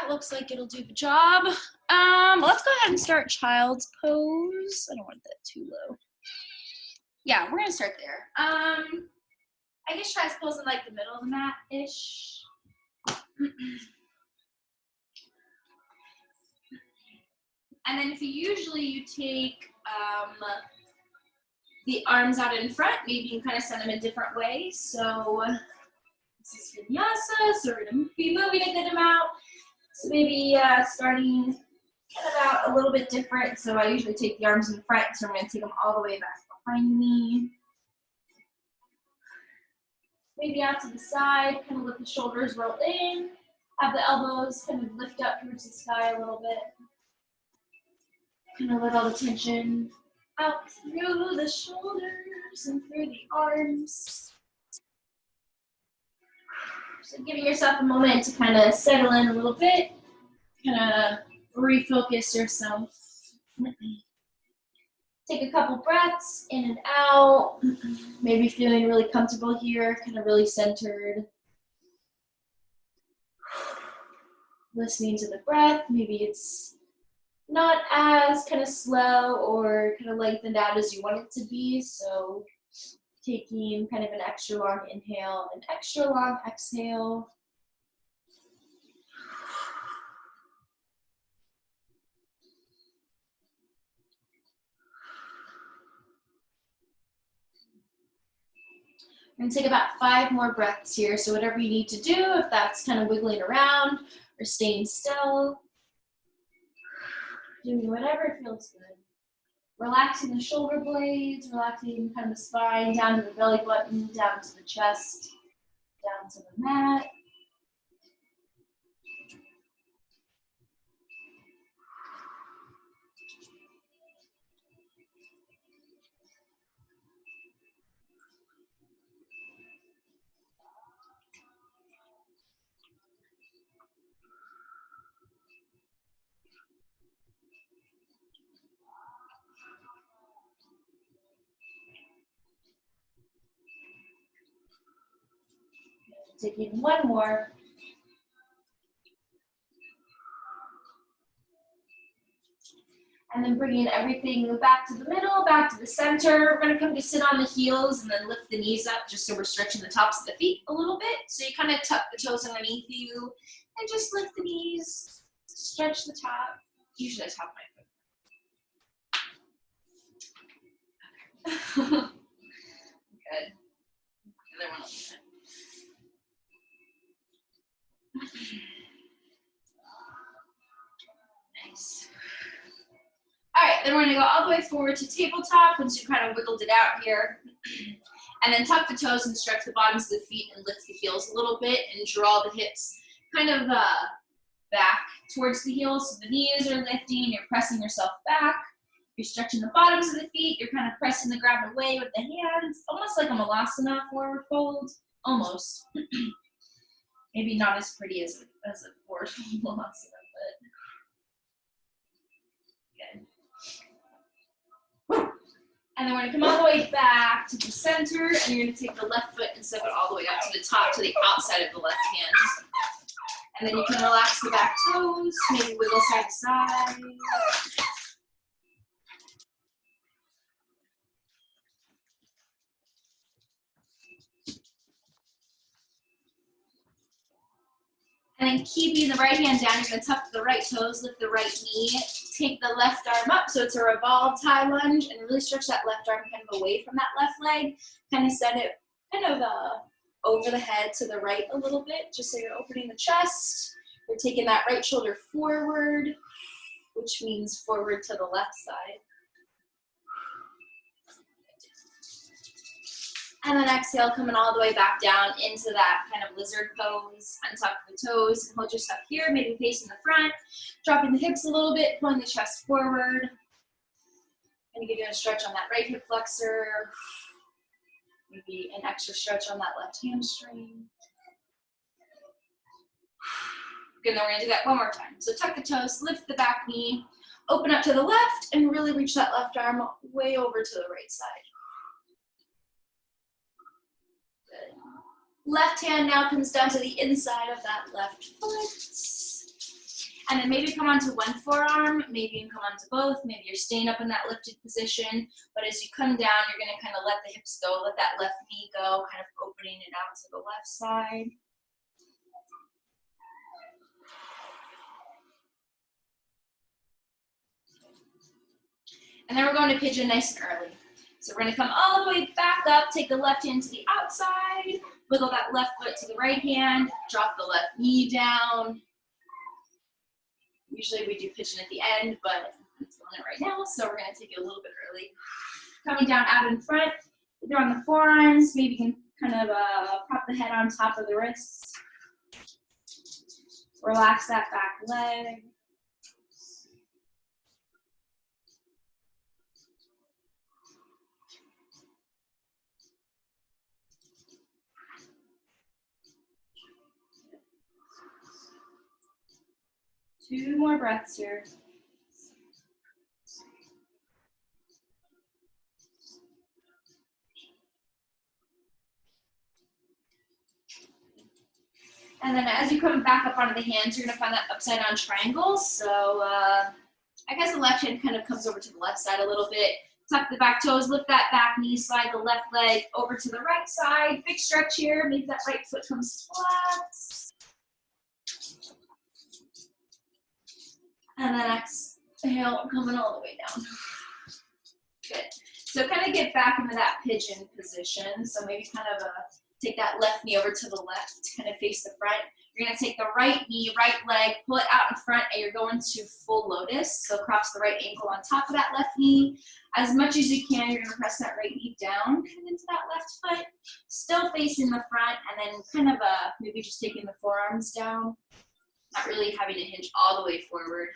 That looks like it'll do the job. Let's go ahead and start child's pose. I don't want that too low. Yeah, we're gonna start there. I guess child's pose in like the middle of the mat-ish. And then if you take the arms out in front, maybe you can kind of send them in different ways. So this is Vinyasa, so we're gonna be moving a good amount. So maybe starting kind of out a little bit different. So I usually take the arms in front, so I'm gonna take them all the way back behind me. Maybe out to the side, kind of let the shoulders roll in. Have the elbows kind of lift up towards the sky a little bit. Kind of let all the tension out through the shoulders and through the arms. So giving yourself a moment to kind of settle in a little bit, kind of refocus yourself. Take a couple breaths in and out. Maybe feeling really comfortable here, kind of really centered. Listening to the breath. Maybe it's not as kind of slow or kind of lengthened out as you want it to be. So taking kind of an extra long inhale, an extra long exhale. We're going to take about 5 more breaths here. So whatever you need to do, if that's kind of wiggling around or staying still, doing whatever feels good. Relaxing the shoulder blades, relaxing kind of the spine, down to the belly button, down to the chest, down to the mat. Taking one more. And then bringing everything back to the middle, back to the center. We're going to come to sit on the heels and then lift the knees up just so we're stretching the tops of the feet a little bit. So you kind of tuck the toes underneath you and just lift the knees, stretch the top, usually the top of my foot. Good. Other one. Nice. All right, then we're gonna go all the way forward to tabletop once you kind of wiggled it out here. And then tuck the toes and stretch the bottoms of the feet and lift the heels a little bit and draw the hips kind of back towards the heels. So the knees are lifting, you're pressing yourself back. You're stretching the bottoms of the feet, you're kind of pressing the ground away with the hands, almost like a malasana forward fold, almost. Maybe not as pretty as a forward fold malasana, but good. And then we're gonna come all the way back to the center, and you're gonna take the left foot and step it all the way up to the top, to the outside of the left hand. And then you can relax the back toes, maybe wiggle side to side. And then keeping the right hand down, you're gonna tuck the right toes, lift the right knee, take the left arm up, so it's a revolved high lunge, and really stretch that left arm kind of away from that left leg. Kind of set it kind of over the head to the right a little bit, just so you're opening the chest. You're taking that right shoulder forward, which means forward to the left side. And then exhale, coming all the way back down into that kind of lizard pose. Untuck the toes, hold yourself here, maybe facing the front. Dropping the hips a little bit, pulling the chest forward. Gonna give you a stretch on that right hip flexor. Maybe an extra stretch on that left hamstring. Good, then we're gonna do that one more time. So tuck the toes, lift the back knee, open up to the left, and really reach that left arm way over to the right side. Left hand now comes down to the inside of that left foot. And then maybe come onto one forearm, maybe you can come onto both, maybe you're staying up in that lifted position, but as you come down, you're gonna kind of let the hips go, let that left knee go, kind of opening it out to the left side. And then we're going to pigeon nice and early. So we're gonna come all the way back up, take the left hand to the outside, wiggle that left foot to the right hand, drop the left knee down. Usually we do pigeon at the end, but I'm doing it right now, so we're gonna take it a little bit early. Coming down out in front, either on the forearms, maybe you can kind of prop the head on top of the wrists. Relax that back leg. Two more breaths here. And then as you come back up onto the hands, you're gonna find that upside down triangle. So I guess the left hand kind of comes over to the left side a little bit. Tuck the back toes, lift that back knee, slide the left leg over to the right side. Big stretch here, maybe that right foot comes flat. And then exhale, coming all the way down. Good. So kind of get back into that pigeon position. So maybe kind of take that left knee over to the left, kind of face the front. You're gonna take the right knee, right leg, pull it out in front, and you're going to full lotus. So cross the right ankle on top of that left knee. As much as you can, you're gonna press that right knee down, kind of into that left foot, still facing the front, and then kind of maybe just taking the forearms down, not really having to hinge all the way forward.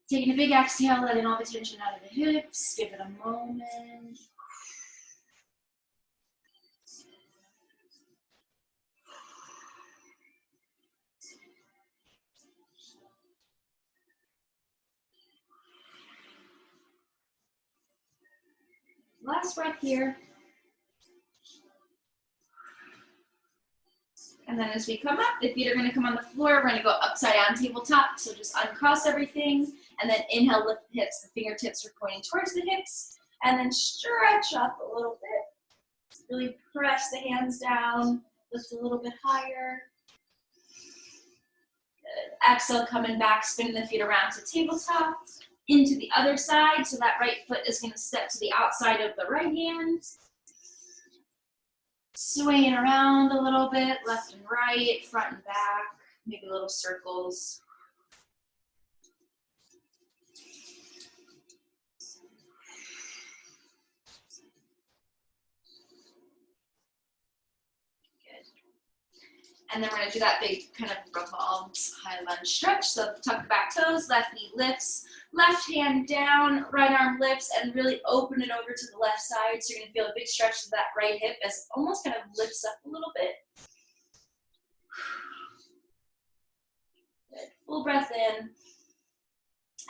Taking a big exhale, letting all the tension out of the hips, give it a moment. Last breath here. And then as we come up, the feet are gonna come on the floor. We're gonna go upside down tabletop. So just uncross everything. And then inhale, lift the hips. The fingertips are pointing towards the hips. And then stretch up a little bit. Really press the hands down. Lift a little bit higher. Good. Exhale, coming back, spinning the feet around to tabletop. Into the other side. So that right foot is gonna step to the outside of the right hand. Swaying around a little bit, left and right, front and back, maybe little circles. Good. And then we're gonna do that big kind of revolved high lunge stretch. So tuck the back toes, left knee lifts, left hand down, right arm lifts, and really open it over to the left side. So you're gonna feel a big stretch to that right hip as it almost kind of lifts up a little bit. Good. Full breath in.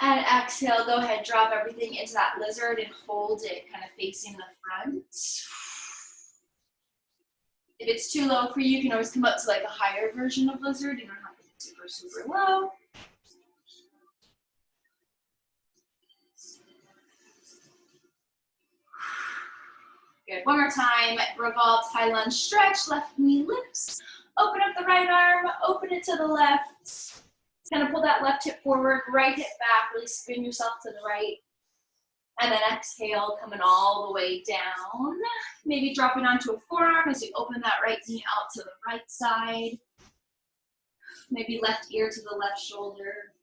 And exhale, go ahead, drop everything into that lizard and hold it kind of facing the front. If it's too low for you, you can always come up to like a higher version of lizard. You don't have to be super, super low. Good, one more time, revolved high lunge stretch, left knee lifts. Open up the right arm, open it to the left. Kind of pull that left hip forward, right hip back, really spin yourself to the right. And then exhale, coming all the way down. Maybe dropping onto a forearm as you open that right knee out to the right side. Maybe left ear to the left shoulder.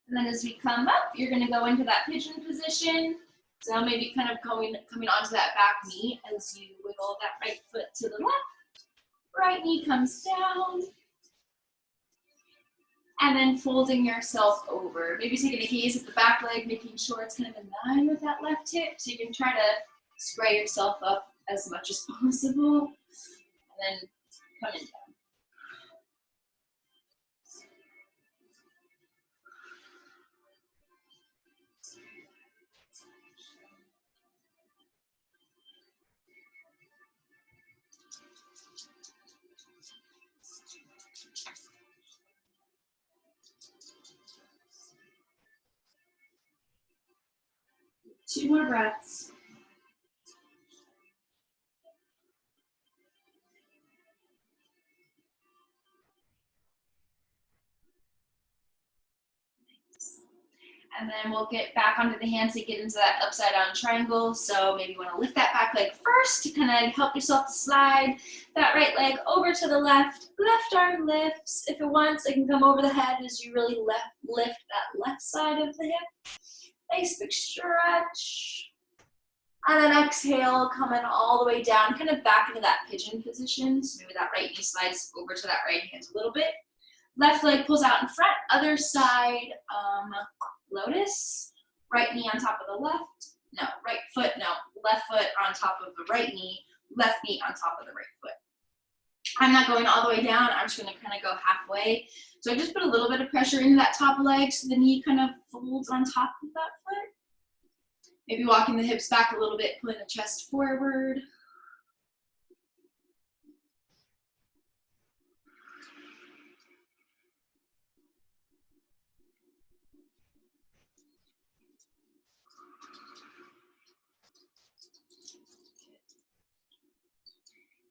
And then as we come up, you're gonna go into that pigeon position. So maybe kind of coming onto that back knee as you wiggle that right foot to the left. Right knee comes down. And then folding yourself over. Maybe taking a gaze at the back leg, making sure it's kind of in line with that left hip. So you can try to square yourself up as much as possible. And then coming down. 2 more breaths. And then we'll get back onto the hands to get into that upside down triangle. So maybe you want to lift that back leg first to kind of help yourself to slide that right leg over to the left. Left arm lifts. If it wants, it can come over the head as you really lift that left side of the hip. Nice big stretch. And then exhale, coming all the way down, kind of back into that pigeon position. So maybe that right knee slides over to that right hand a little bit. Left leg pulls out in front, other side, lotus. Right knee on top of the left. No, right foot, no. Left foot on top of the right knee. Left knee on top of the right foot. I'm not going all the way down. I'm just going to kind of go halfway. So I just put a little bit of pressure into that top leg so the knee kind of folds on top of that foot. Maybe walking the hips back a little bit, pulling the chest forward.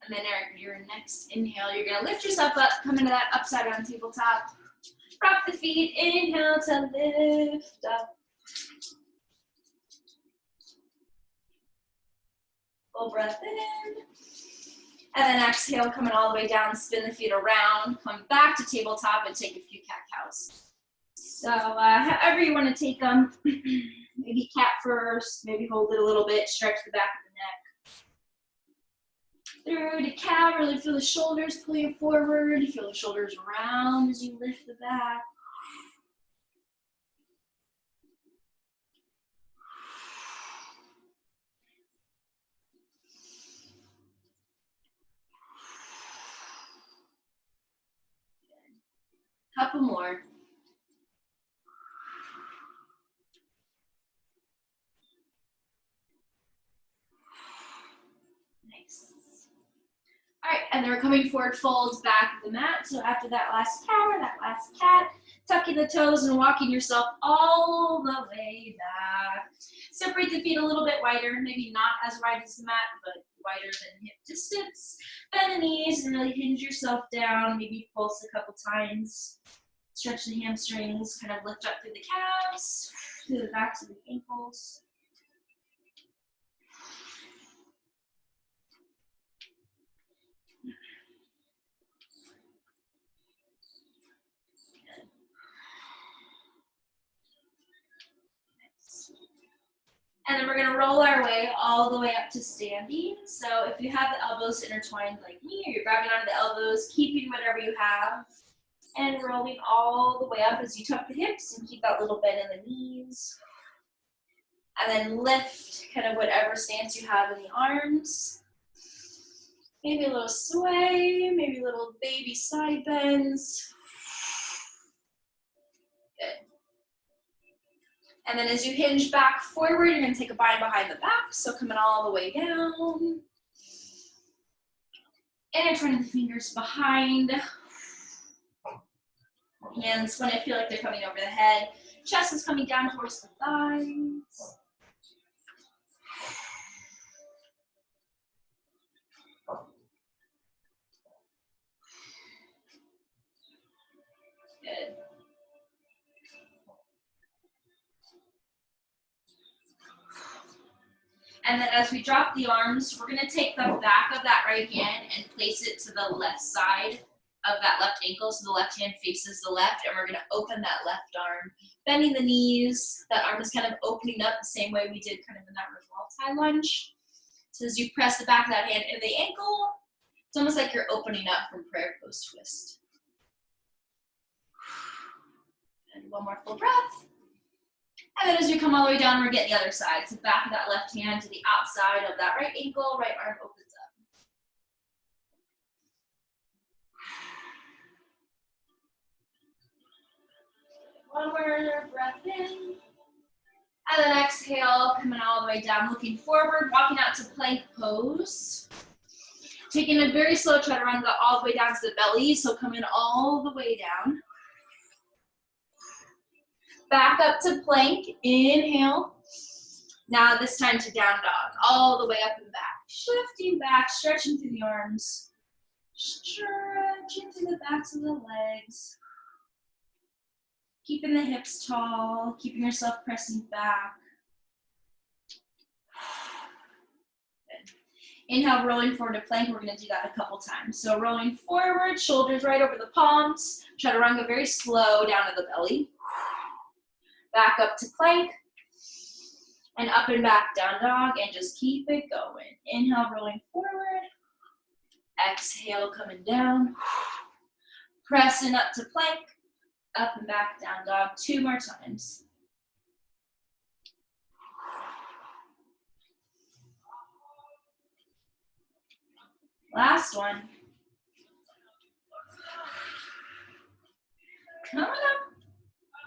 And then your next inhale, you're gonna lift yourself up, come into that upside down tabletop. Rock the feet, inhale to lift up. Full breath in. And then exhale, coming all the way down, spin the feet around, come back to tabletop and take a few cat-cows. So however you wanna take them, maybe cat first, maybe hold it a little bit, stretch the back of the neck. Through to cow, really feel the shoulders pull you forward. You feel the shoulders round as you lift the back. Couple more. Nice. All right, and then we're coming forward, folds back of the mat. So after that last cow or that last cat, tucking the toes and walking yourself all the way back. Separate the feet a little bit wider, maybe not as wide as the mat, but wider than hip distance. Bend the knees and really hinge yourself down. Maybe pulse a couple times. Stretch the hamstrings, kind of lift up through the calves, through the backs of the ankles. And then we're gonna roll our way all the way up to standing. So if you have the elbows intertwined like me, or you're grabbing onto the elbows, keeping whatever you have, and rolling all the way up as you tuck the hips and keep that little bend in the knees. And then lift kind of whatever stance you have in the arms. Maybe a little sway, maybe little baby side bends. Good. And then as you hinge back forward, you're gonna take a bind behind the back, so coming all the way down. Intertwining the fingers behind. Hands, when I feel like they're coming over the head. Chest is coming down towards the thighs. Good. And then as we drop the arms, we're gonna take the back of that right hand and place it to the left side of that left ankle, so the left hand faces the left, and we're gonna open that left arm, bending the knees. That arm is kind of opening up the same way we did kind of in that revolve lunge. So as you press the back of that hand into the ankle, it's almost like you're opening up from prayer pose twist. And one more full breath. And then as we come all the way down, we're getting the other side. So back of that left hand to the outside of that right ankle, right arm opens up. One more breath in. And then exhale, coming all the way down, looking forward, walking out to plank pose. Taking a very slow chaturanga all the way down to the belly, so coming all the way down. Back up to plank, inhale. Now this time to down dog, all the way up and back. Shifting back, stretching through the arms. Stretching through the backs of the legs. Keeping the hips tall, keeping yourself pressing back. Good. Inhale, rolling forward to plank. We're gonna do that a couple times. So rolling forward, shoulders right over the palms. Chaturanga very slow down to the belly. Back up to plank. And up and back, down dog, and just keep it going. Inhale, rolling forward. Exhale, coming down. Pressing up to plank. Up and back, down dog, 2 more times. Last one. Coming up.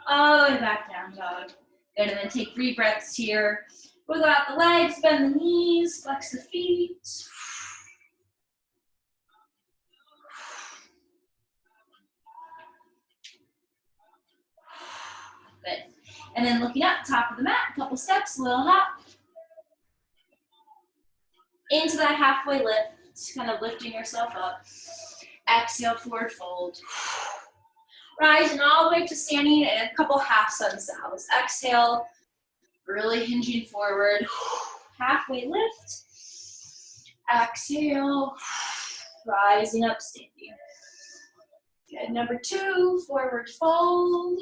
All the way back, down dog. Good, and then take 3 breaths here. Wiggle out the legs, bend the knees, flex the feet. Good. And then looking up, top of the mat, a couple steps, a little hop. Into that halfway lift, kind of lifting yourself up. Exhale, forward fold. Rising all the way to standing and a couple half sun salves. Exhale, really hinging forward. Halfway lift. Exhale, rising up, standing. Good, number 2, forward fold.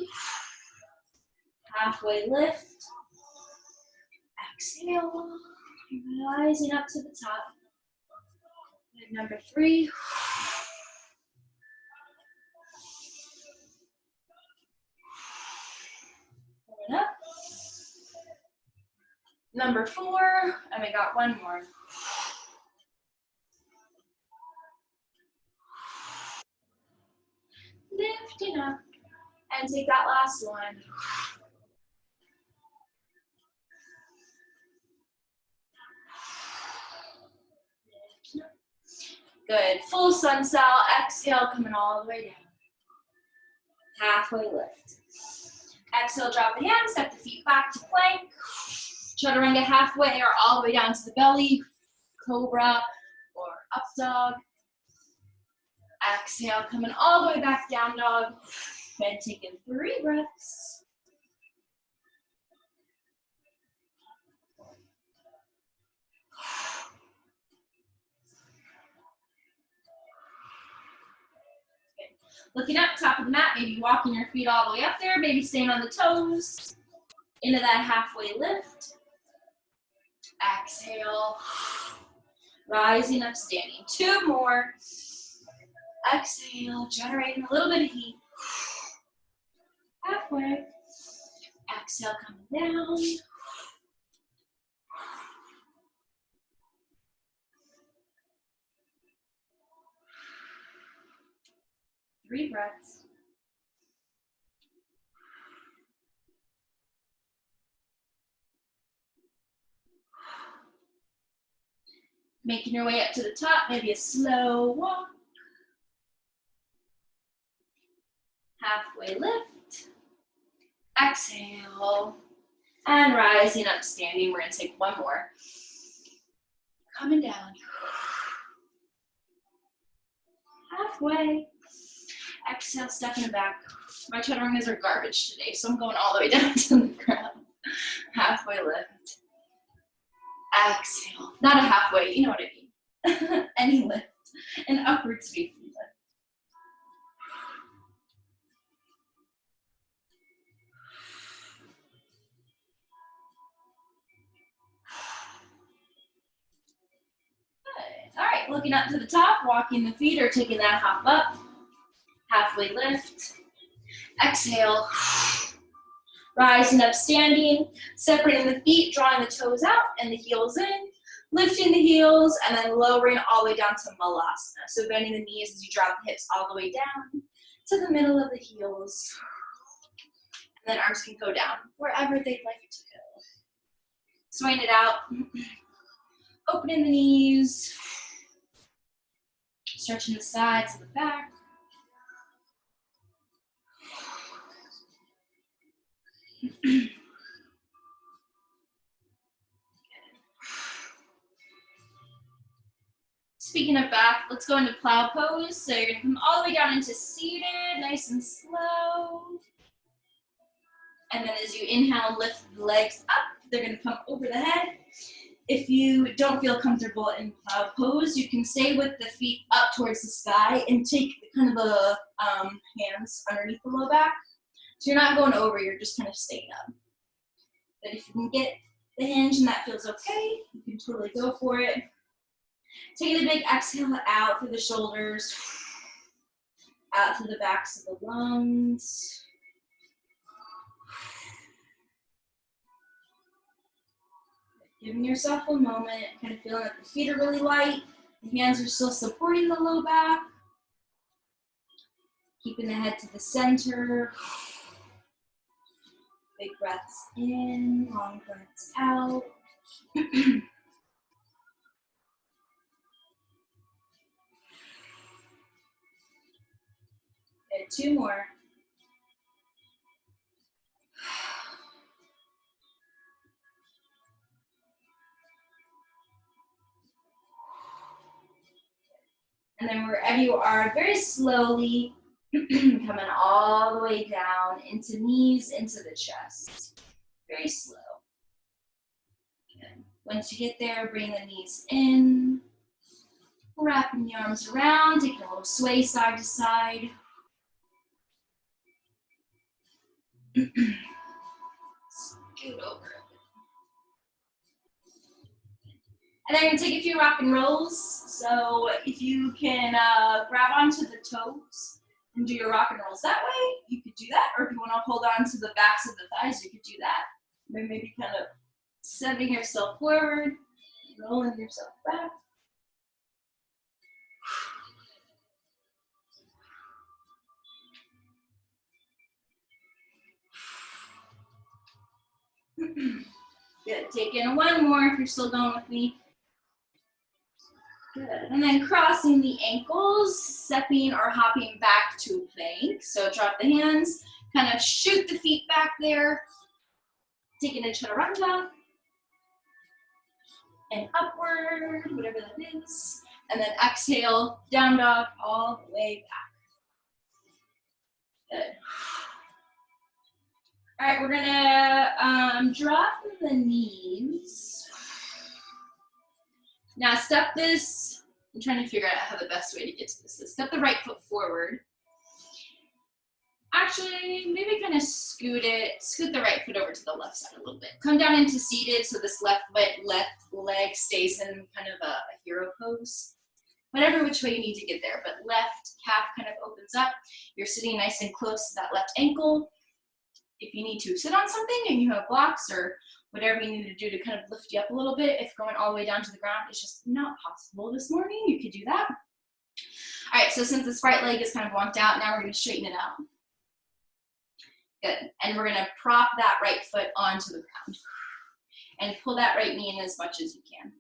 Halfway lift. Exhale, rising up to the top. Good, number 3. Coming up. Number 4, and we got 1 more. Lifting up, and take that last one. Good, full sun cell, exhale, coming all the way down. Halfway lift. Exhale, drop the hands, step the feet back to plank. Chaturanga halfway or all the way down to the belly. Cobra or up dog. Exhale, coming all the way back down dog. And taking 3 breaths. Looking up, top of the mat, maybe walking your feet all the way up there, maybe staying on the toes. Into that halfway lift. Exhale. Rising up, standing. 2 more. Exhale, generating a little bit of heat. Halfway. Exhale, coming down. Three breaths. Making your way up to the top, maybe a slow walk. Halfway lift. Exhale. And rising up, standing. We're gonna take 1 more. Coming down. Halfway. Exhale, stepping it back. My chaturangas are garbage today, so I'm going all the way down to the ground. Halfway lift. Exhale. Not a halfway, you know what I mean. Any lift. An upward facing lift. Good. All right, looking up to the top, walking the feet or taking that hop up. Halfway lift. Exhale. Rising up, standing, separating the feet, drawing the toes out and the heels in, lifting the heels, and then lowering all the way down to malasana. So bending the knees as you drop the hips all the way down to the middle of the heels. And then arms can go down wherever they'd like to go. Swing it out. Opening the knees. Stretching the sides and the back. Speaking of back, let's go into plow pose. So you're gonna come all the way down into seated, nice and slow. And then as you inhale, lift the legs up. They're gonna come over the head. If you don't feel comfortable in plow pose, you can stay with the feet up towards the sky and take kind of a hands underneath the low back. So you're not going over, you're just kind of staying up. But if you can get the hinge and that feels okay, you can totally go for it. Taking a big exhale out through the shoulders, out through the backs of the lungs. Giving yourself a moment, kind of feeling like the feet are really light, the hands are still supporting the low back. Keeping the head to the center. Big breaths in, long breaths out. Good, 2 more. And then wherever you are, very slowly coming all the way down into knees, into the chest. Very slow. Good. Once you get there, bring the knees in. Wrapping the arms around, taking a little sway side to side. Scoot over. And then you're gonna take a few rock and rolls. So if you can grab onto the toes and do your rock and rolls that way, you could do that. Or if you wanna hold on to the backs of the thighs, you could do that. Then maybe kind of sending yourself forward, rolling yourself back. Good, take in 1 more if you're still going with me. Good, and then crossing the ankles, stepping or hopping back to a plank. So drop the hands, kind of shoot the feet back there, taking a chaturanga, and upward, whatever that is. And then exhale, down dog, all the way back. Good. All right, we're gonna drop the knees. Now step this, I'm trying to figure out how the best way to get to this is. Step the right foot forward. Actually, maybe kind of scoot the right foot over to the left side a little bit. Come down into seated so this left leg stays in kind of a hero pose. Whatever which way you need to get there, but left calf kind of opens up. You're sitting nice and close to that left ankle. If you need to sit on something and you have blocks or whatever you need to do to kind of lift you up a little bit, if going all the way down to the ground is just not possible this morning, you could do that. All right, so since this right leg is kind of wonked out, now we're gonna straighten it out. Good, and we're gonna prop that right foot onto the ground and pull that right knee in as much as you can.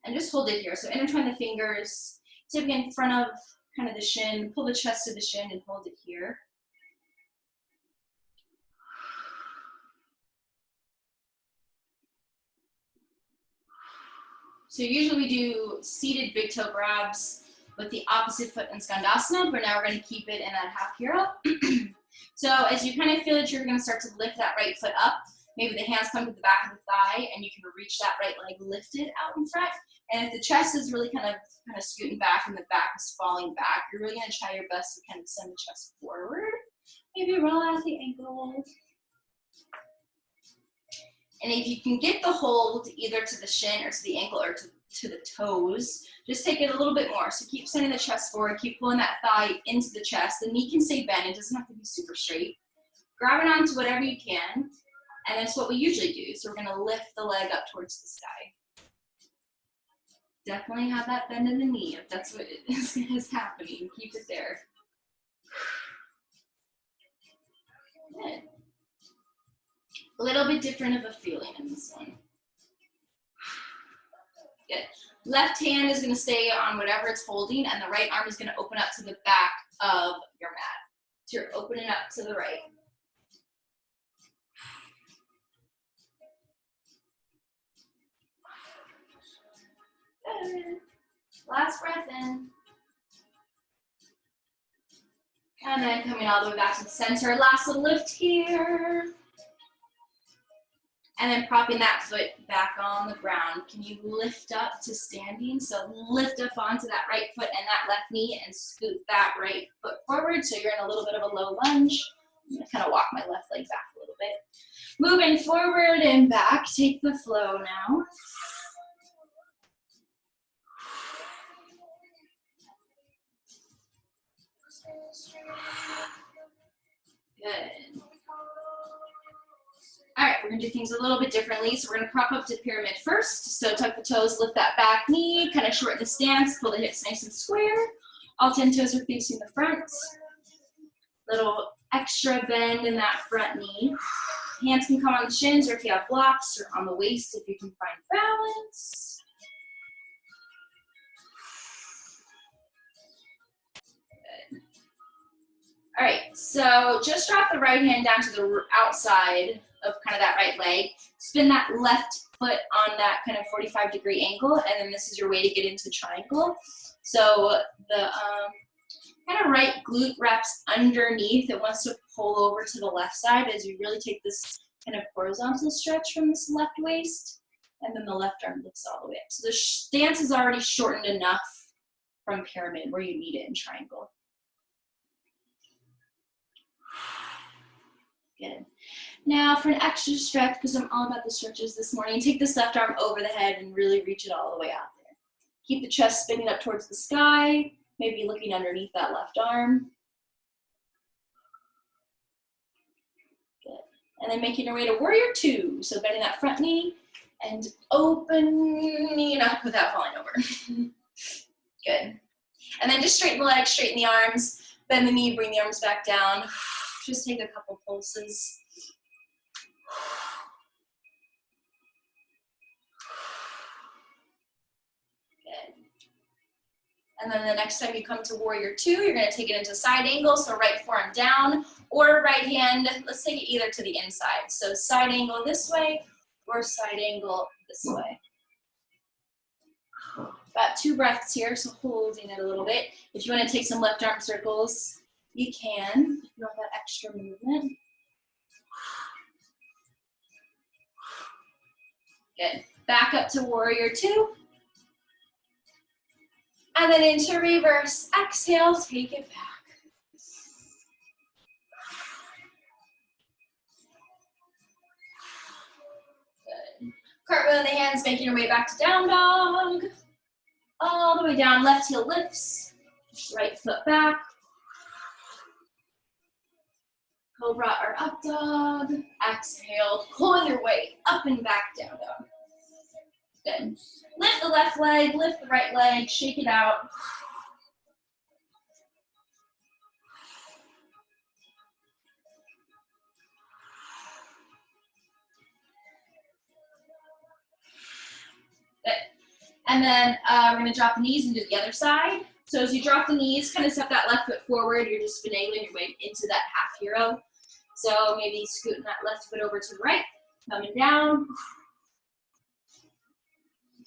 And just hold it here, so intertwine the fingers, tip in front of kind of the shin, pull the chest to the shin and hold it here. So usually we do seated big toe grabs with the opposite foot in Skandasana, but now we're gonna keep it in that half hero. So as you kind of feel that you're gonna start to lift that right foot up, maybe the hands come to the back of the thigh and you can reach that right leg lifted out in front. And if the chest is really kind of scooting back and the back is falling back, you're really gonna try your best to kind of send the chest forward. Maybe roll out the ankles. And if you can get the hold either to the shin or to the ankle or to the toes, just take it a little bit more. So keep sending the chest forward, keep pulling that thigh into the chest. The knee can stay bent, it doesn't have to be super straight. Grab it onto whatever you can, and that's what we usually do. So we're gonna lift the leg up towards the sky. Definitely have that bend in the knee if that's what is happening. Keep it there. Good. A little bit different of a feeling in this one. Good. Left hand is going to stay on whatever it's holding, and the right arm is going to open up to the back of your mat. So you're opening up to the right. Good. Last breath in. And then coming all the way back to the center. Last little lift here. And then propping that foot back on the ground. Can you lift up to standing? So lift up onto that right foot and that left knee and scoot that right foot forward. So you're in a little bit of a low lunge. I'm gonna kind of walk my left leg back a little bit. Moving forward and back, take the flow now. Good. All right, we're gonna do things a little bit differently. So we're gonna prop up to pyramid first. So tuck the toes, lift that back knee, kind of shorten the stance, pull the hips nice and square. All 10 toes are facing the front. Little extra bend in that front knee. Hands can come on the shins, or if you have blocks, or on the waist if you can find balance. Good. All right, so just drop the right hand down to the outside of kind of that right leg. Spin that left foot on that kind of 45-degree angle, and then this is your way to get into triangle. So the kind of right glute wraps underneath. It wants to pull over to the left side as you really take this kind of horizontal stretch from this left waist, and then the left arm lifts all the way up. So the stance is already shortened enough from pyramid where you need it in triangle. Good. Now for an extra stretch, because I'm all about the stretches this morning, take this left arm over the head and really reach it all the way out there. Keep the chest spinning up towards the sky, maybe looking underneath that left arm. Good. And then making your way to warrior two. So bending that front knee and opening up without falling over. Good. And then just straighten the legs, straighten the arms, bend the knee, bring the arms back down. Just take a couple pulses. Good. And then the next time you come to warrior two, you're gonna take it into side angle. So right forearm down or right hand, let's take it either to the inside. So side angle this way or side angle this way. About 2 breaths here, so holding it a little bit. If you want to take some left arm circles, you can. If you want that extra movement. Good. Back up to warrior two. And then into reverse. Exhale, take it back. Good. Cartwheel in the hands, making your way back to down dog. All the way down, left heel lifts. Right foot back. Cobra or up dog. Exhale, pulling your way up and back down dog. Good. Lift the left leg, lift the right leg, shake it out. Good. And then we're gonna drop the knees into the other side. So as you drop the knees, kind of step that left foot forward. You're just finagling your way into that half hero. So maybe scooting that left foot over to the right, coming down.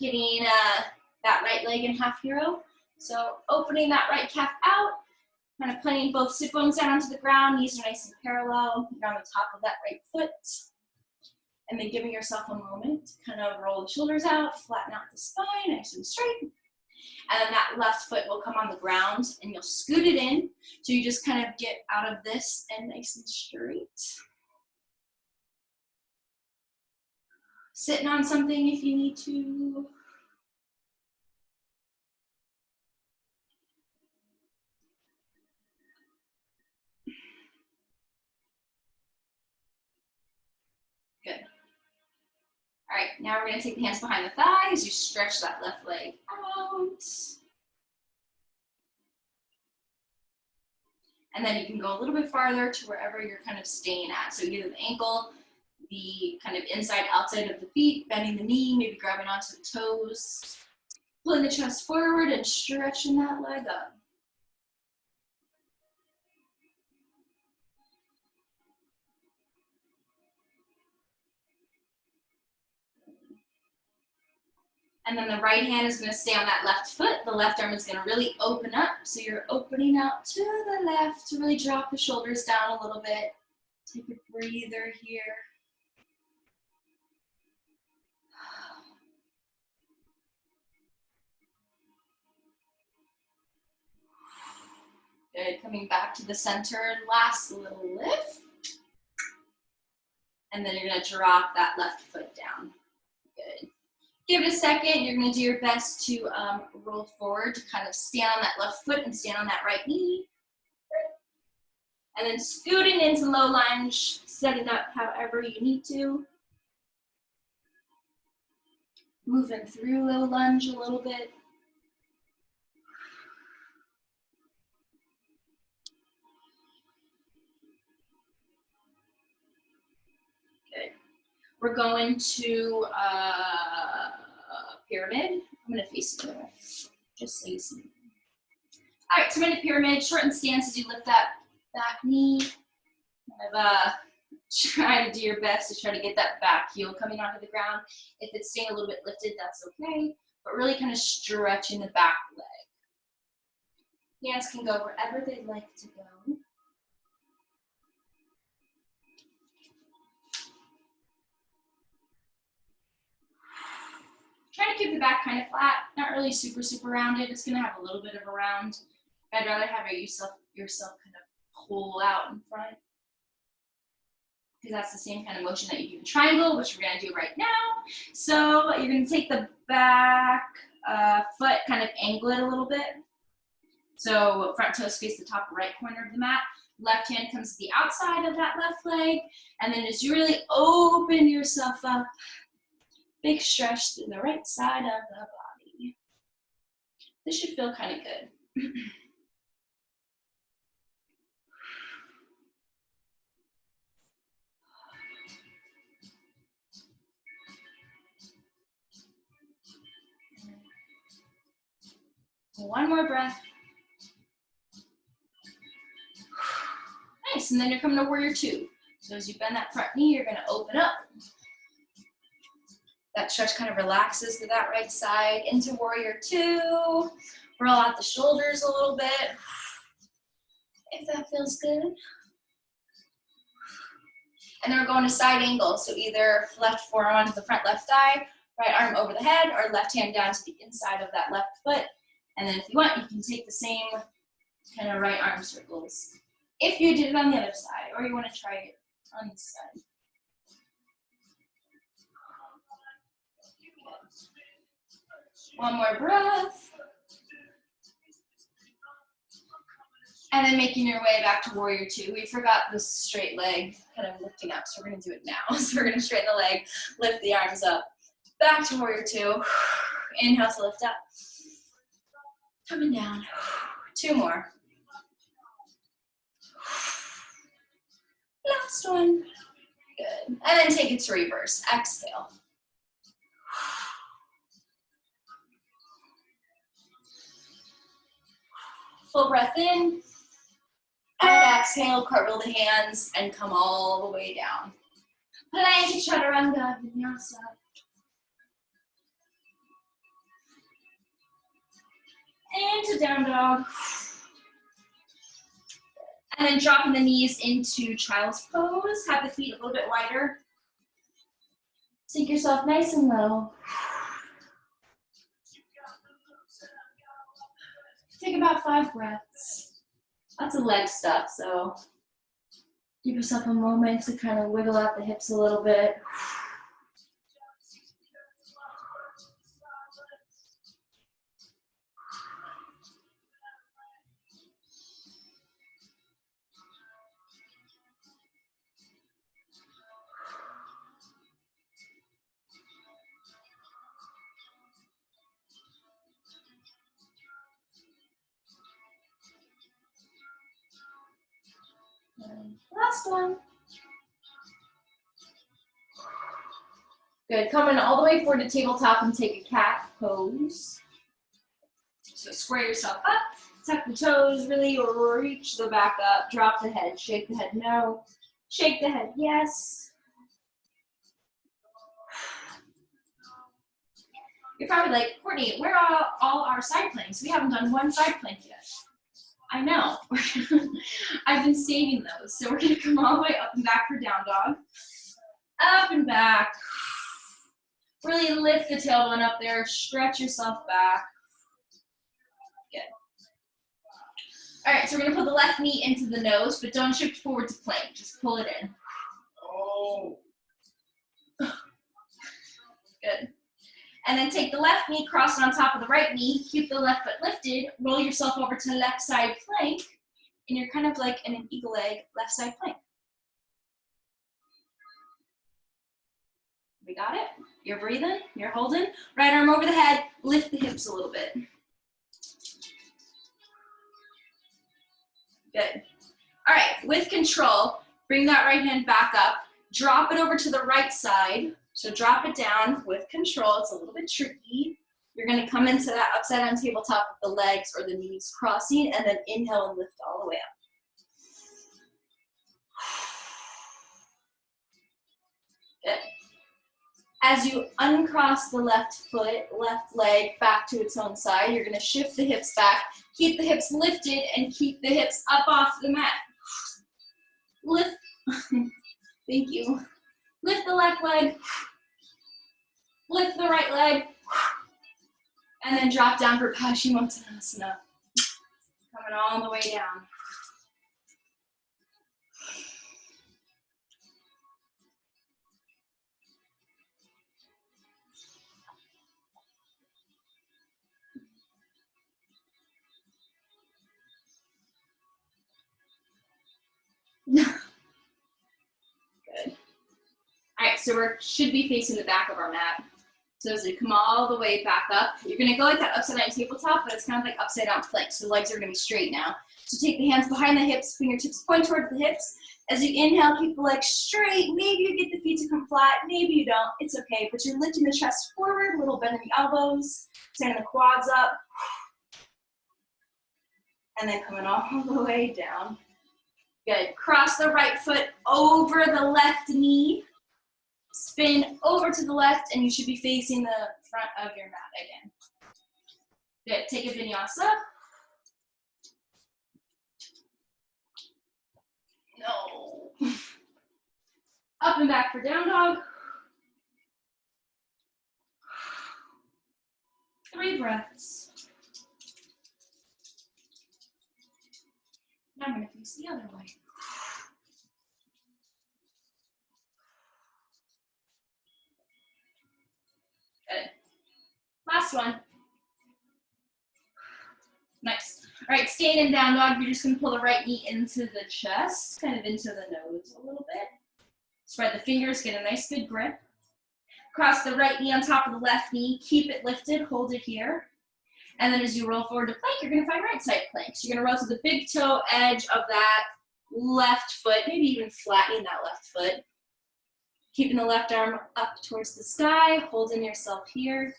Getting that right leg in half hero. So opening that right calf out, kind of planting both sit bones down onto the ground, knees are nice and parallel. You're on the top of that right foot. And then giving yourself a moment to kind of roll the shoulders out, flatten out the spine, nice and straight. And then that left foot will come on the ground and you'll scoot it in. So you just kind of get out of this and nice and straight. Sitting on something if you need to. Good. All right, now we're gonna take the hands behind the thighs. You stretch that left leg out. And then you can go a little bit farther to wherever you're kind of staying at. So either the ankle, the kind of inside, outside of the feet, bending the knee, maybe grabbing onto the toes, pulling the chest forward and stretching that leg up. And then the right hand is going to stay on that left foot. The left arm is going to really open up. So you're opening out to the left to really drop the shoulders down a little bit. Take a breather here. Good, coming back to the center, last little lift. And then you're gonna drop that left foot down. Good. Give it a second, you're gonna do your best to roll forward, to kind of stand on that left foot and stand on that right knee. And then scooting into low lunge, setting up however you need to. Moving through low lunge a little bit. Good. We're going to pyramid. I'm gonna face you there, just so you see. All right, so we're in a pyramid, shorten stance as you lift that back knee. Kind of try to do your best to try to get that back heel coming onto the ground. If it's staying a little bit lifted, that's okay, but really kind of stretching the back leg. Hands can go wherever they'd like to go. Try to keep the back kind of flat, not really super rounded. It's gonna have a little bit of a round. I'd rather have yourself kind of pull out in front, because that's the same kind of motion that you do in triangle, which we're gonna do right now. So you're gonna take the back foot, kind of angle it a little bit. So front toes face the top right corner of the mat. Left hand comes to the outside of that left leg. And then as you really open yourself up, big stretch through the right side of the body. This should feel kind of good. One more breath. Nice, and then you're coming to warrior two. So as you bend that front knee, you're gonna open up. That stretch kind of relaxes to that right side into warrior two. Roll out the shoulders a little bit, if that feels good. And then we're going to side angle. So either left forearm onto the front left thigh, right arm over the head, or left hand down to the inside of that left foot. And then if you want, you can take the same kind of right arm circles. If you did it on the other side, or you want to try it on this side. One more breath. And then making your way back to warrior two. We forgot the straight leg kind of lifting up, so we're gonna do it now. So we're gonna straighten the leg, lift the arms up. Back to warrior two. Inhale to lift up. Coming down. Two more. Last one. Good. And then take it to reverse. Exhale. Full breath in. And exhale, cartwheel the hands and come all the way down. Plank chaturanga vinyasa. Into down dog. And then dropping the knees into child's pose. Have the feet a little bit wider. Sink yourself nice and low. Take about 5 breaths. Lots of leg stuff, so give yourself a moment to kind of wiggle out the hips a little bit. Last one. Good, coming all the way forward to tabletop and take a cat pose. So square yourself up, tuck the toes, really reach the back up, drop the head, shake the head no, shake the head yes. You're probably like, Courtney, where are all our side planks? We haven't done one side plank yet. I know. I've been saving those. So we're gonna come all the way up and back for down dog. Up and back. Really lift the tailbone up there. Stretch yourself back. Good. All right, so we're gonna put the left knee into the nose, but don't shift forward to plank. Just pull it in. Oh. Good. And then take the left knee, cross it on top of the right knee, keep the left foot lifted, roll yourself over to the left side plank, and you're kind of like in an eagle leg left side plank. We got it? You're breathing, you're holding. Right arm over the head, lift the hips a little bit. Good. All right, with control, bring that right hand back up, drop it over to the right side. So drop it down with control. It's a little bit tricky. You're gonna come into that upside down tabletop with the legs or the knees crossing, and then inhale and lift all the way up. Good. As you uncross the left foot, left leg back to its own side, you're gonna shift the hips back, keep the hips lifted, and keep the hips up off the mat. Lift, thank you. Lift the left leg, lift the right leg, and then drop down for Paschimottanasana. Coming all the way down. Good. All right, so we should be facing the back of our mat. So as you come all the way back up, you're gonna go like that upside down tabletop, but it's kind of like upside down plank. So the legs are gonna be straight now. So take the hands behind the hips, fingertips point towards the hips. As you inhale, keep the legs straight. Maybe you get the feet to come flat, maybe you don't, it's okay. But you're lifting the chest forward, a little bend in the elbows, sending the quads up. And then coming all the way down. Good, cross the right foot over the left knee. Spin over to the left, and you should be facing the front of your mat again. Good, take a vinyasa. No. Up and back for down dog. 3 breaths. Now I'm gonna face the other way. Good. Last one. Nice. All right, staying in down dog, you're just gonna pull the right knee into the chest, kind of into the nose a little bit. Spread the fingers, get a nice good grip. Cross the right knee on top of the left knee, keep it lifted, hold it here. And then as you roll forward to plank, you're gonna find right side plank. So you're gonna roll to the big toe edge of that left foot, maybe even flattening that left foot. Keeping the left arm up towards the sky, holding yourself here.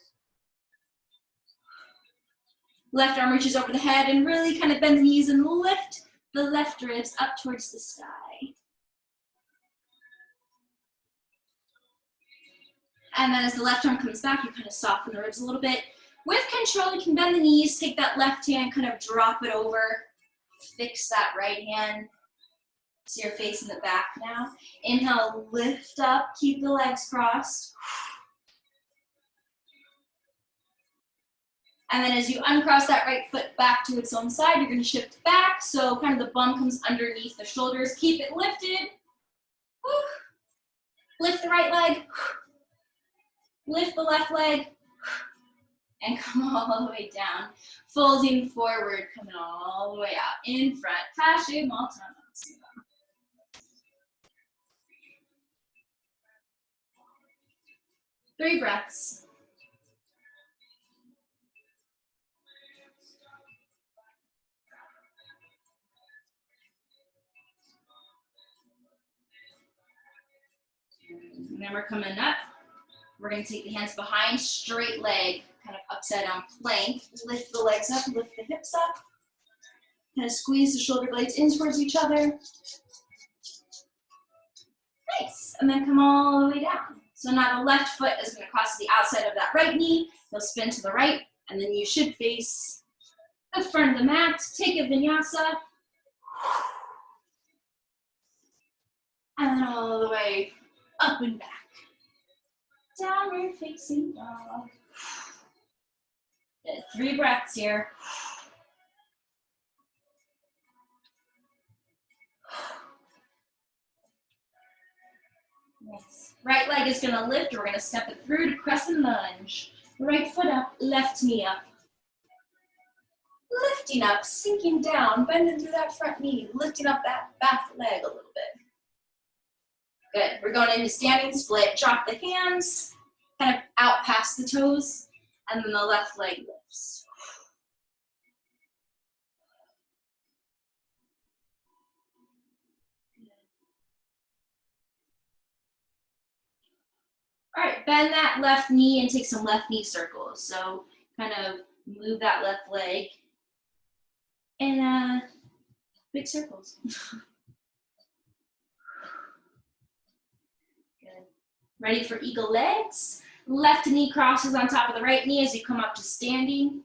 Left arm reaches over the head and really kind of bend the knees and lift the left ribs up towards the sky. And then as the left arm comes back, you kind of soften the ribs a little bit. With control, you can bend the knees, take that left hand, kind of drop it over, fix that right hand. So you're facing the back now. Inhale, lift up, keep the legs crossed. And then as you uncross that right foot back to its own side, you're gonna shift back. So kind of the bum comes underneath the shoulders. Keep it lifted. Lift the right leg. Lift the left leg. And come all the way down. Folding forward, coming all the way out. In front, Paschimottanasana. Three breaths. And then we're coming up. We're going to take the hands behind, straight leg, kind of upside down plank. Lift the legs up, lift the hips up. Kind of squeeze the shoulder blades in towards each other. Nice. And then come all the way down. So So now the left foot is going to cross to the outside of that right knee. You'll spin to the right, and then you should face the front of the mat. Take a vinyasa. And then all the way up and back. Downward facing dog. Good. 3 breaths here. Nice. Right leg is gonna lift. We're gonna step it through to crescent lunge. Right foot up, left knee up. Lifting up, sinking down, bending through that front knee, lifting up that back leg a little bit. Good. We're going into standing split. Drop the hands, kind of out past the toes, and then the left leg lifts. All right, bend that left knee and take some left knee circles. So kind of move that left leg in big circles. Good. Ready for eagle legs? Left knee crosses on top of the right knee as you come up to standing.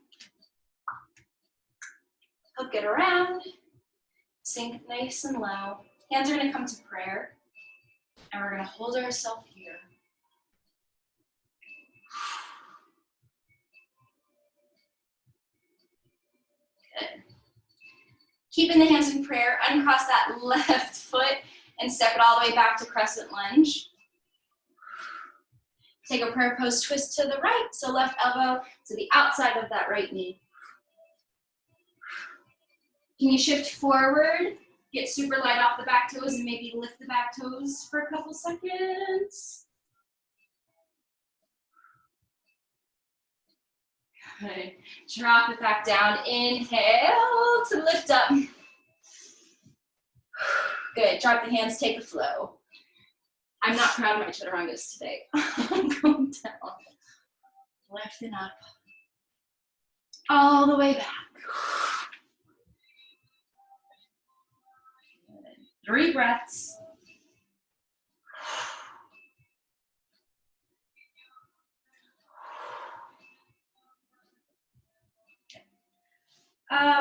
Hook it around. Sink nice and low. Hands are going to come to prayer. And we're going to hold ourselves here. Good. Keeping the hands in prayer, uncross that left foot and step it all the way back to crescent lunge. Take a prayer pose twist to the right, so left elbow to the outside of that right knee. Can you shift forward, get super light off the back toes, and maybe lift the back toes for a couple seconds? Good. Drop it back down. Inhale to lift up. Good. Drop the hands, take a flow. I'm not proud of my chaturangas today. I'm going down. Lifting up. All the way back. Good. 3 breaths.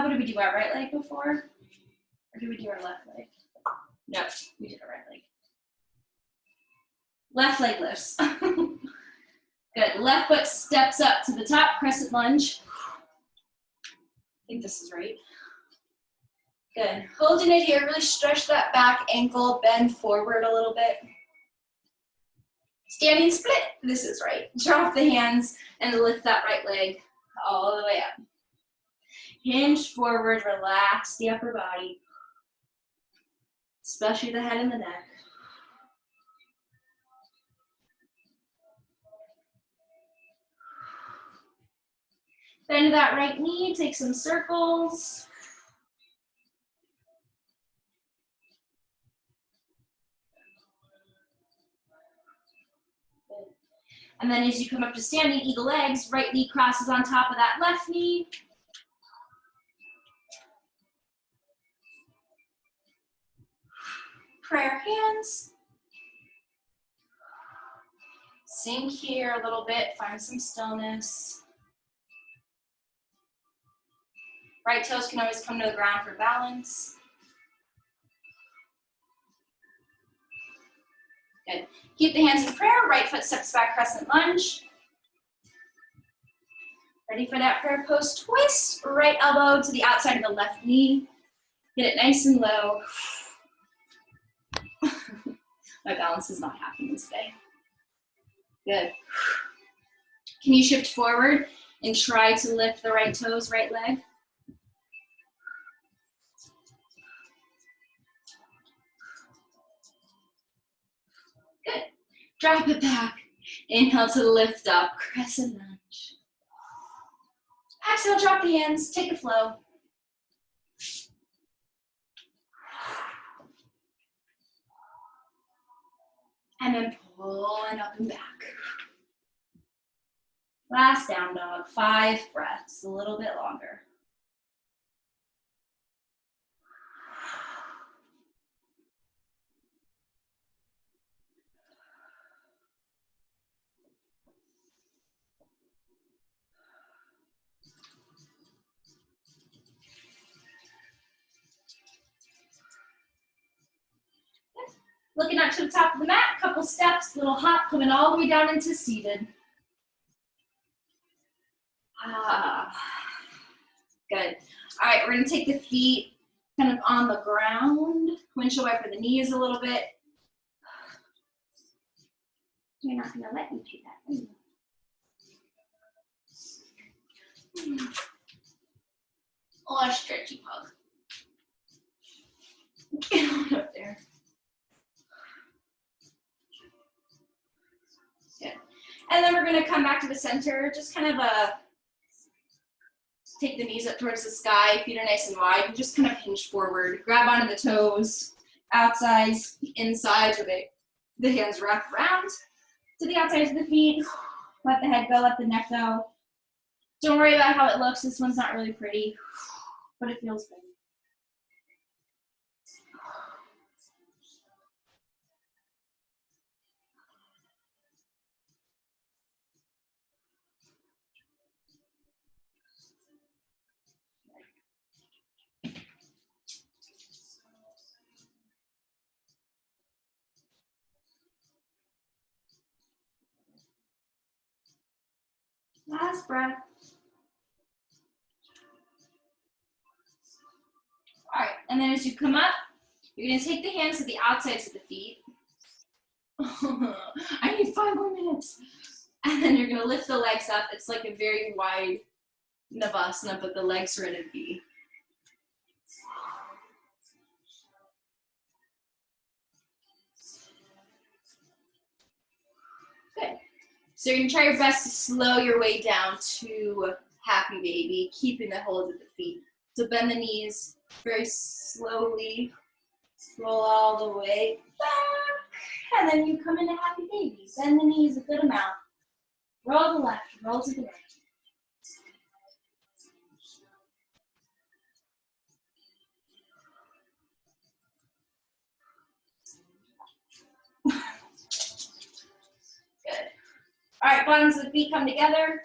What did we do, our right leg before? Or did we do our left leg? No, we did our right leg. Left leg lifts. Good. Left foot steps up to the top, crescent lunge. I think this is right. Good. Holding it here, really stretch that back ankle, bend forward a little bit. Standing split, this is right. Drop the hands and lift that right leg all the way up. Hinge forward, relax the upper body, especially the head and the neck. Bend that right knee, take some circles. Good. And then as you come up to standing eagle legs, right knee crosses on top of that left knee. Prayer hands. Sink here a little bit, find some stillness. Right toes can always come to the ground for balance. Good. Keep the hands in prayer. Right foot steps back, crescent lunge. Ready for that prayer pose twist. Right elbow to the outside of the left knee. Get it nice and low. My balance is not happening today. Good. Can you shift forward and try to lift the right toes, right leg? Good. Drop it back. Inhale to lift up, crescent lunge. Exhale, drop the hands, take a flow. And then pulling up and back. Last down dog, 5 breaths, a little bit longer. Looking up to the top of the mat, couple steps, little hop, coming all the way down into seated. Good. All right, we're gonna take the feet kind of on the ground. Windshield wiper the knees a little bit. You're not gonna let me do that. Oh, a stretchy pug. Get on up there. Good. And then we're gonna come back to the center, just kind of take the knees up towards the sky, feet are nice and wide, and just kind of hinge forward. Grab onto the toes, outsides, insides, where the hands wrap around to the outsides of the feet. Let the head go, let the neck go. Don't worry about how it looks. This one's not really pretty, but it feels good. Last breath. All right, and then as you come up, you're gonna take the hands to the outsides of the feet. I need 5 more minutes. And then you're gonna lift the legs up. It's like a very wide Navasana, but the legs are in a V. Good. So you're gonna try your best to slow your way down to happy baby, keeping the hold of the feet. So bend the knees very slowly, roll all the way back, and then you come into happy baby. Bend the knees a good amount. Roll to the left, roll to the right. Good. All right, bottoms of the feet come together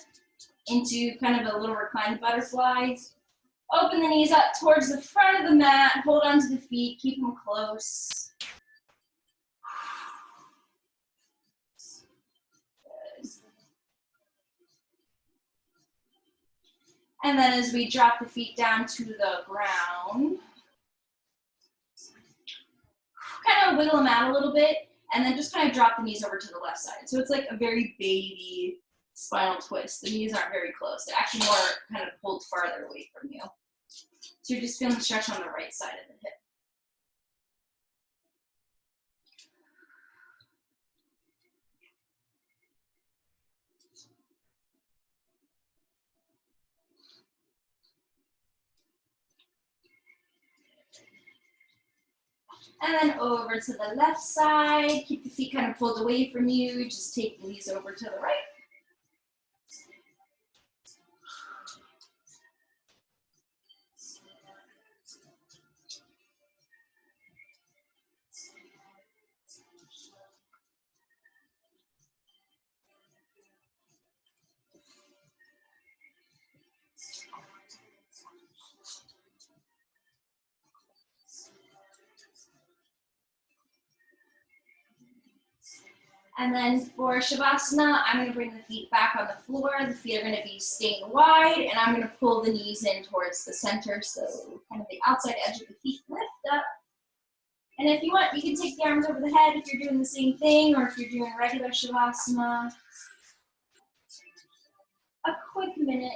into kind of a little reclined butterfly. Open the knees up towards the front of the mat. Hold on to the feet. Keep them close. Good. And then as we drop the feet down to the ground, kind of wiggle them out a little bit, and then just kind of drop the knees over to the left side. So it's like a very baby spinal twist. The knees aren't very close. They're actually more kind of pulled farther away from you. So you're just feeling the stretch on the right side of the hip. And then over to the left side. Keep the feet kind of pulled away from you. Just take the knees over to the right. And then for Shavasana, I'm going to bring the feet back on the floor. The feet are going to be staying wide, and I'm going to pull the knees in towards the center, so kind of the outside edge of the feet lift up. And if you want, you can take the arms over the head if you're doing the same thing, or if you're doing regular Shavasana. A quick minute.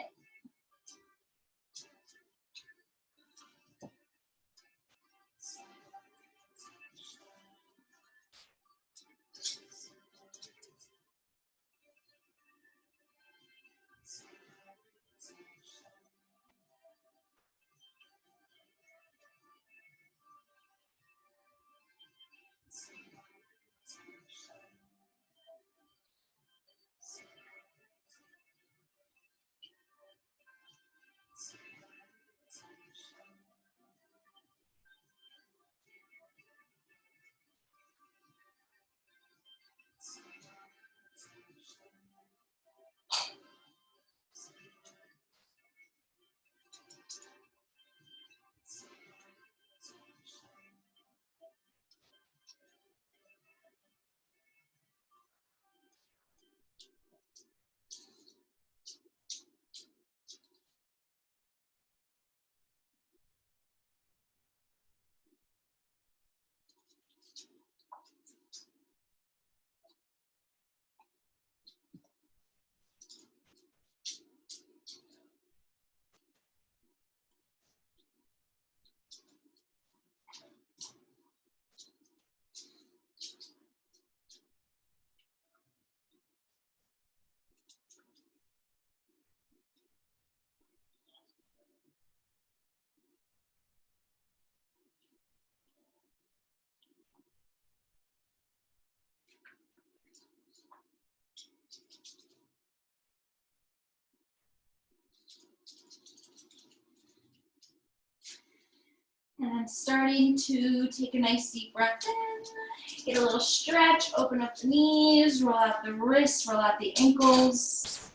And then starting to take a nice deep breath in, get a little stretch, open up the knees, roll out the wrists, roll out the ankles.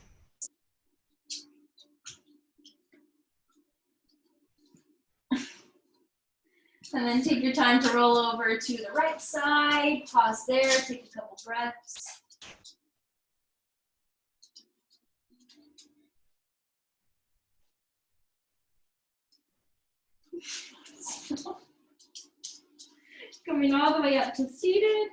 And then take your time to roll over to the right side, pause there, take a couple breaths. Coming all the way up to seated.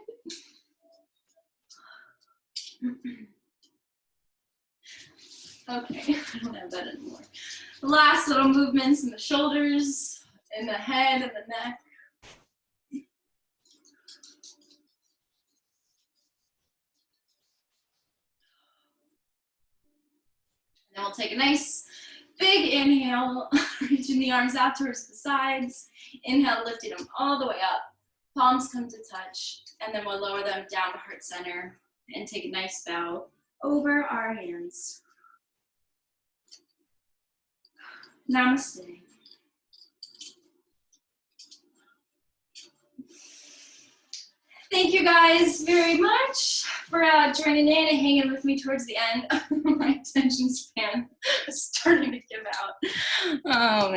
Okay, I don't have that anymore. The last little movements in the shoulders, in the head, and the neck. And then we'll take a nice big inhale, reaching the arms out towards the sides. Inhale, lifting them all the way up. Palms come to touch, and then we'll lower them down to heart center and take a nice bow over our hands. Namaste. Thank you guys very much for joining in and hanging with me towards the end. My attention span is starting to give out. Oh,